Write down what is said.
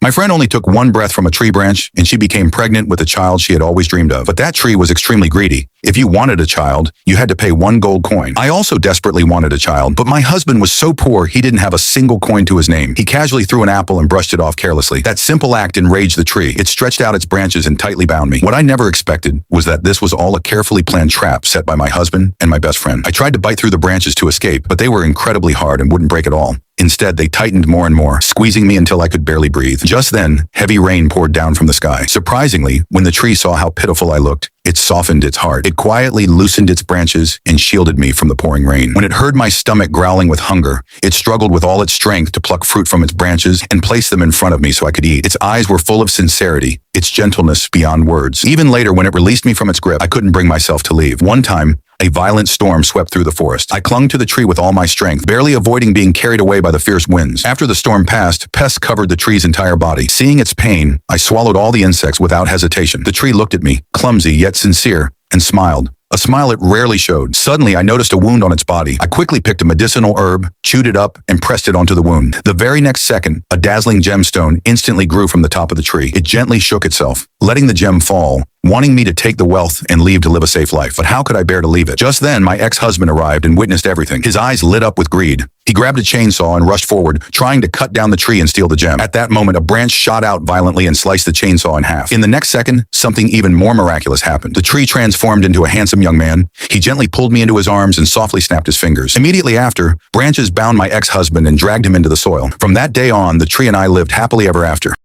My friend only took one breath from a tree branch, and she became pregnant with a child she had always dreamed of. But that tree was extremely greedy. If you wanted a child, you had to pay 1 gold coin. I also desperately wanted a child, but my husband was so poor he didn't have a single coin to his name. He casually threw an apple and brushed it off carelessly. That simple act enraged the tree. It stretched out its branches and tightly bound me. What I never expected was that this was all a carefully planned trap set by my husband and my best friend. I tried to bite through the branches to escape, but they were incredibly hard and wouldn't break at all. Instead, they tightened more and more, squeezing me until I could barely breathe. Just then, heavy rain poured down from the sky. Surprisingly, when the tree saw how pitiful I looked, it softened its heart. It quietly loosened its branches and shielded me from the pouring rain. When it heard my stomach growling with hunger, it struggled with all its strength to pluck fruit from its branches and place them in front of me so I could eat. Its eyes were full of sincerity, its gentleness beyond words. Even later, when it released me from its grip, I couldn't bring myself to leave. One time, a violent storm swept through the forest. I clung to the tree with all my strength, barely avoiding being carried away by the fierce winds. After the storm passed, pests covered the tree's entire body. Seeing its pain, I swallowed all the insects without hesitation. The tree looked at me, clumsy yet sincere, and smiled. A smile it rarely showed. Suddenly, I noticed a wound on its body. I quickly picked a medicinal herb, chewed it up, and pressed it onto the wound. The very next second, a dazzling gemstone instantly grew from the top of the tree. It gently shook itself, letting the gem fall, wanting me to take the wealth and leave to live a safe life. But how could I bear to leave it? Just then, my ex-husband arrived and witnessed everything. His eyes lit up with greed. He grabbed a chainsaw and rushed forward, trying to cut down the tree and steal the gem. At that moment, a branch shot out violently and sliced the chainsaw in half. In the next second, something even more miraculous happened. The tree transformed into a handsome young man. He gently pulled me into his arms and softly snapped his fingers. Immediately after, branches bound my ex-husband and dragged him into the soil. From that day on, the tree and I lived happily ever after.